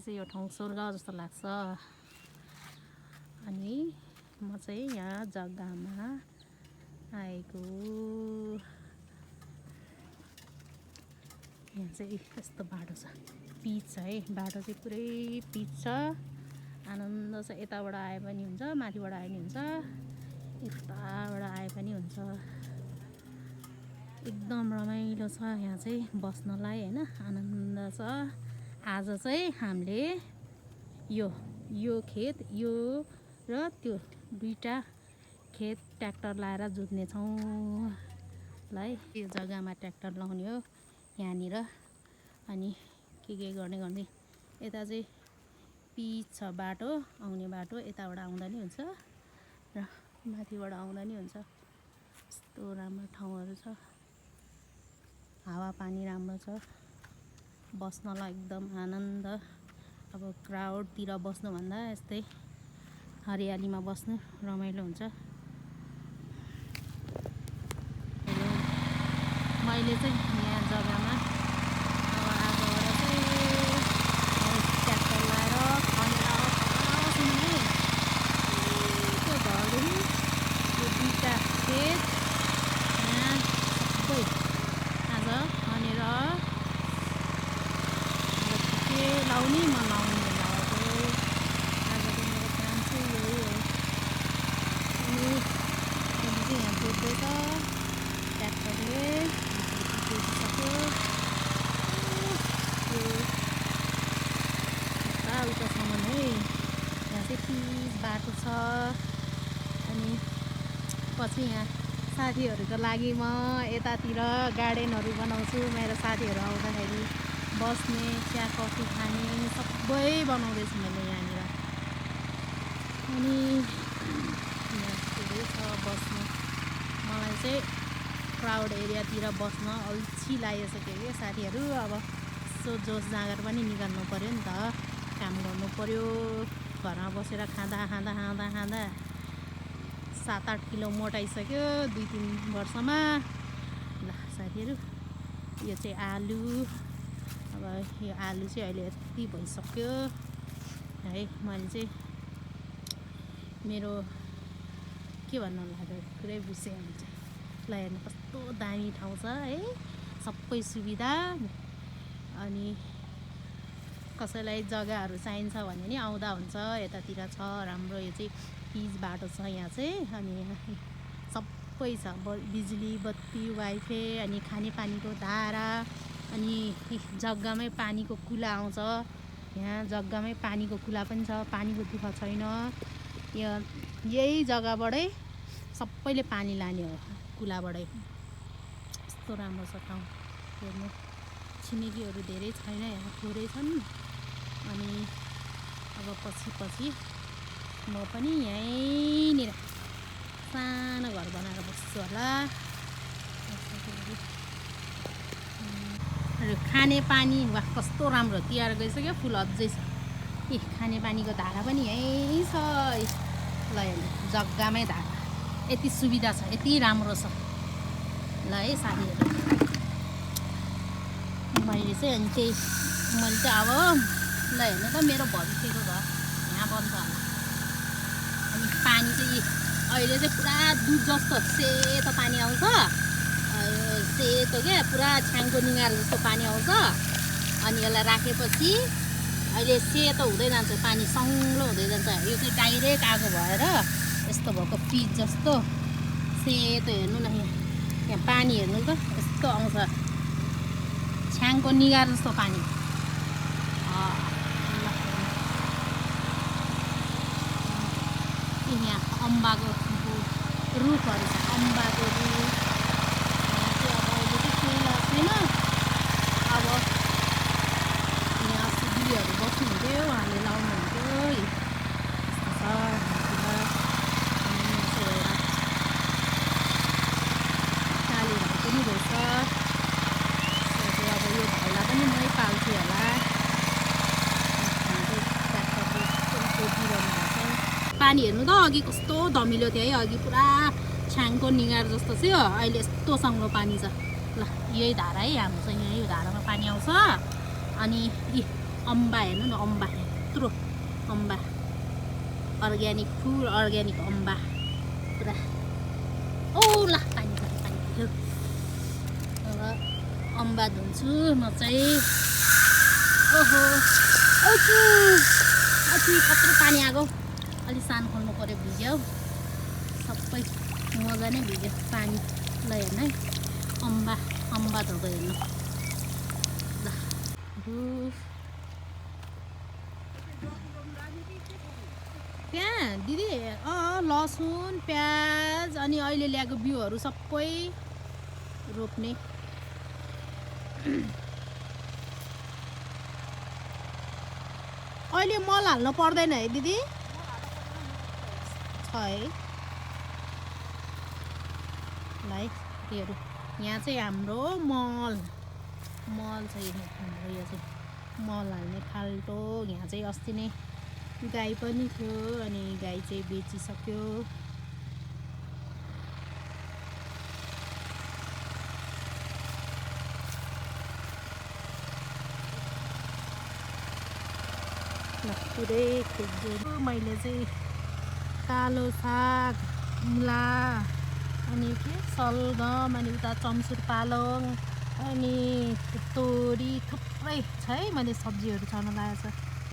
मलाई चाहिँ यो ठाउँ स्वर्ग जस्तो लाग्छ। अनि म चाहिँ यहाँ जग्गामा आएको। यहाँ चाहिँ यस्तो बाटो छ, पिच छ है। बाटो चाहिँ पुरै पिच छ, आनन्द छ। यताबाट आए पनि हुन्छ, माथिबाट आए पनि हुन्छ, यताबाट आए पनि हुन्छ। एकदम रमाइलो छ यहाँ चाहिँ बस्नलाई होइन, आनन्द छ। आज चाहिँ हामीले यो खेत यो र त्यो दुईटा खेत ट्र्याक्टर लाएर जोत्नेछौँ। यो जग्गामा ट्र्याक्टर लाउने हो यहाँनिर। अनि के गर्ने यता चाहिँ पिच छ बाटो, आउने बाटो यताबाट आउँदा नि हुन्छ र माथिबाट आउँदा नि हुन्छ। यस्तो राम्रो ठाउँहरू छ, हावापानी राम्रो छ, बस्नलाई एकदम आनन्द। अब क्राउडतिर बस्नुभन्दा यस्तै हरियालीमा बस्नु रमाइलो हुन्छ। मैले चाहिँ यहाँ जग्गामा अब आजबाट चाहिँ ट्र्याक्टर लाएर खनेर सुन्नु है, त्यो घरदेखि त्यो दुईटा खेत यहाँ सबै आज खनेर के लाउने म लाउने लगाएको। आजको मेरो काम चाहिँ यही हो। अनि अहिले चाहिँ यहाँ जोत्दैछ ट्र्याक्टरले, जोतिसक्यो। उतासम्म है यहाँ चाहिँ पिच बाटो छ। अनि पछि यहाँ साथीहरूको लागि म यतातिर गार्डनहरू बनाउँछु। मेरो साथीहरू आउँदाखेरि बस्ने, चिया कफी खाने सबै बनाउँदैछु मैले यहाँनिर। अनि यहाँ धेरै छ बस्नु। मलाई चाहिँ क्राउड एरियातिर बस्न अल्छी लागिसक्यो कि साथीहरू। अब यसो जोस जाँगर पनि निकाल्नु पऱ्यो नि त, काम गर्नु पऱ्यो। घरमा बसेर खाँदा 7-8 किलो मोटाइसक्यो 2-3 वर्षमा। ल साथीहरू, यो चाहिँ आलु। अब यो आलु चाहिँ अहिले यति भइसक्यो है। मैले चाहिँ मेरो के भन्नु लाग्यो पुरै बिर्सेँ हुन्छ। ल हेर्नु कस्तो दामी ठाउँ छ है, सबै सुविधा। अनि कसैलाई जग्गाहरू चाहिन्छ भने नि आउँदा हुन्छ। यतातिर छ राम्रो, यो चाहिँ पिच बाटो छ यहाँ चाहिँ। अनि सबै छ, बिजुली बत्ती वाइफाई, अनि खानेपानीको धारा, अनि जग्गामै पानीको कुला आउँछ। यहाँ जग्गामै पानीको कुला पनि छ, पानीको दुःख छैन। यही जग्गाबाटै सबैले पानी लाने हो, कुलाबाटै। यस्तो राम्रो छ ठाउँ। हेर्नु छिमेकीहरू धेरै छैन, यहाँ थोरै छन्। अनि अब पछि म पनि यहीँनिर सानो घर बनाएर बस्छु होला। खानेपानी वाह कस्तो राम्रो, तिहार गइसक्यो, फुल अझै छ। खानेपानीको धारा पनि यहीँ छ। ल हेर्नु जग्गामै धारा, यति सुविधा छ, यति राम्रो छ। ल है साथीहरू, मैले चाहिँ अनि अब ल हेर्नु त मेरो भविष्यको घर यहाँ बन्छ होला। अनि पानी चाहिँ अहिले चाहिँ पुरा दुध जस्तो सेतो पानी आउँछ, सेतो क्या पुरा छ्याङको निगार जस्तो पानी आउँछ। अनि यसलाई राखेपछि अहिले सेतो हुँदै जान्छ, पानी सङ्लो हुँदै जान्छ। यो चाहिँ डाइरेक्ट आगो भएर यस्तो भएको पिच जस्तो सेतो। हेर्नु न यहाँ पानी हेर्नु त यस्तो आउँछ, छ्याङको निगार जस्तो पानी। यहाँ अम्बाको रुखहरू छ, अम्बाको रुख। यहाँ चाहिँ अब अहिले चाहिँ केही लाग्दैन। अब यहाँ दिदीहरू बस्नुहुन्थ्यो, उहाँले लाउनुहुन्थ्यो। यस्तो छ कालीहरू पनि रहेछ। अब यो भाइलाई पनि मै पाल्छु होला। पानी हेर्नु त अघि कस्तो धमिलो थियो है, अघि पुरा छ्याङको निगार जस्तो थियो, अहिले यस्तो सङ्लो पानी छ। ल यही धारा है हाम्रो चाहिँ, यही धारामा पानी आउँछ। अनि अम्बा हेर्नु न, अम्बा यत्रो अम्बा, अर्ग्यानिक फुल अर्ग्यानिक अम्बा पुरा। ओ ल पानी पऱ्यो। अब अम्बा धुन्छु म चाहिँ। ओहो कत्रो पानी आएको, अलिक सानो खोल्नु पऱ्यो, भिज्यो सबै, मजा नै भिज्यो पानी। ल हेर्नु है, अम्बा धोएको हेर्नु ल। त्यहाँ दिदी लसुन प्याज अनि अहिले ल्याएको बिउहरू सबै रोप्ने। अहिले मल हाल्नु पर्दैन है दिदी? छ है ल है। त्योहरू यहाँ चाहिँ हाम्रो मल चाहिँ हाम्रो, यो चाहिँ मल हाल्ने खाल्टो। यहाँ चाहिँ अस्ति नै गाई पनि थियो, अनि गाई चाहिँ बेचिसक्यो। पुरै खेल्छु मैले चाहिँ। कालो साग, मुला, अनि के सलगम, अनि उता चम्सुर पालङ, अनि तोरी थुप्रै छ है। मैले सब्जीहरू छर्न लागेको छ।